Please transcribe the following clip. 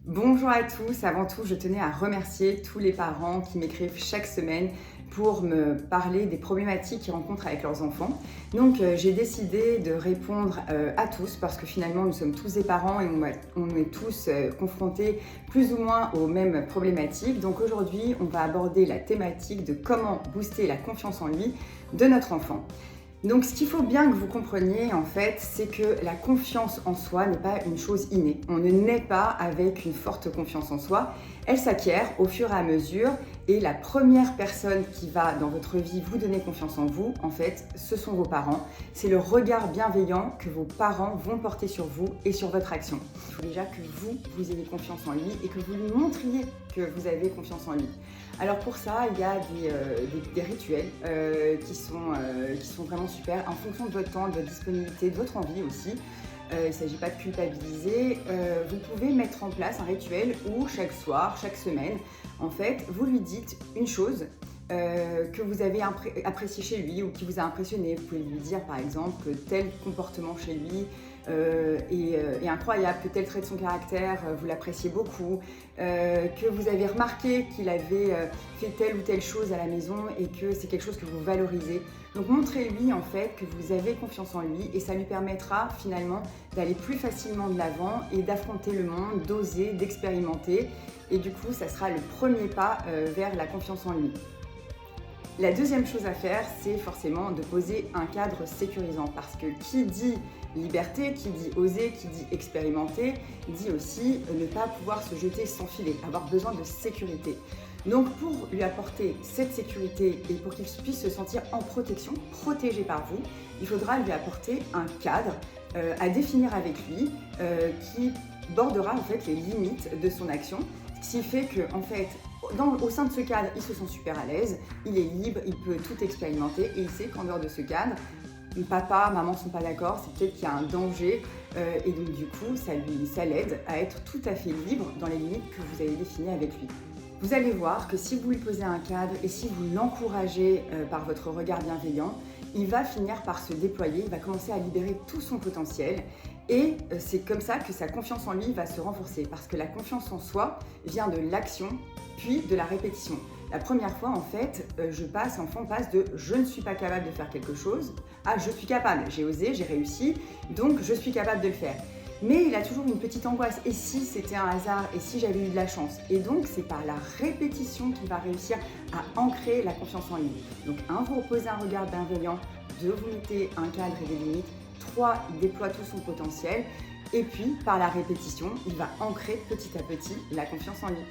Bonjour à tous, avant tout je tenais à remercier tous les parents qui m'écrivent chaque semaine pour me parler des problématiques qu'ils rencontrent avec leurs enfants. Donc j'ai décidé de répondre à tous parce que finalement nous sommes tous des parents et on est tous confrontés plus ou moins aux mêmes problématiques. Donc aujourd'hui on va aborder la thématique de comment booster la confiance en lui de notre enfant. Donc ce qu'il faut bien que vous compreniez en fait, c'est que la confiance en soi n'est pas une chose innée. On ne naît pas avec une forte confiance en soi, elle s'acquiert au fur et à mesure et la première personne qui va dans votre vie vous donner confiance en vous, en fait, ce sont vos parents. C'est le regard bienveillant que vos parents vont porter sur vous et sur votre action. Il faut déjà que vous ayez confiance en lui et que vous lui montriez que vous avez confiance en lui. Alors pour ça, il y a des rituels qui sont vraiment super en fonction de votre temps, de votre disponibilité, de votre envie aussi. Il ne s'agit pas de culpabiliser. Vous pouvez mettre en place un rituel où chaque soir, chaque semaine, en fait, vous lui dites une chose que vous avez apprécié chez lui ou qui vous a impressionné. Vous pouvez lui dire par exemple que tel comportement chez lui est incroyable, que tel trait de son caractère vous l'appréciez beaucoup, que vous avez remarqué qu'il avait fait telle ou telle chose à la maison et que c'est quelque chose que vous valorisez. Donc montrez-lui en fait que vous avez confiance en lui et ça lui permettra finalement d'aller plus facilement de l'avant et d'affronter le monde, d'oser, d'expérimenter et du coup ça sera le premier pas vers la confiance en lui. La deuxième chose à faire, c'est forcément de poser un cadre sécurisant parce que qui dit liberté, qui dit oser, qui dit expérimenter, dit aussi ne pas pouvoir se jeter sans filet, avoir besoin de sécurité. Donc pour lui apporter cette sécurité et pour qu'il puisse se sentir en protection, protégé par vous, il faudra lui apporter un cadre à définir avec lui qui bordera en fait les limites de son action, ce qui fait que en fait au sein de ce cadre, il se sent super à l'aise, il est libre, il peut tout expérimenter et il sait qu'en dehors de ce cadre, papa, maman ne sont pas d'accord, c'est peut-être qu'il y a un danger et donc du coup, ça l'aide à être tout à fait libre dans les limites que vous avez définies avec lui. Vous allez voir que si vous lui posez un cadre et si vous l'encouragez par votre regard bienveillant, il va finir par se déployer, il va commencer à libérer tout son potentiel et c'est comme ça que sa confiance en lui va se renforcer parce que la confiance en soi vient de l'action puis de la répétition. La première fois, en fait, l'enfant passe de « je ne suis pas capable de faire quelque chose » à « je suis capable, j'ai osé, j'ai réussi, donc je suis capable de le faire ». Mais il a toujours une petite angoisse. Et si c'était un hasard? Et si j'avais eu de la chance? Et donc, c'est par la répétition qu'il va réussir à ancrer la confiance en lui. Donc, 1, vous reposez un regard bienveillant. 2, vous mettez un cadre et des limites. 3, il déploie tout son potentiel. Et puis, par la répétition, il va ancrer petit à petit la confiance en lui.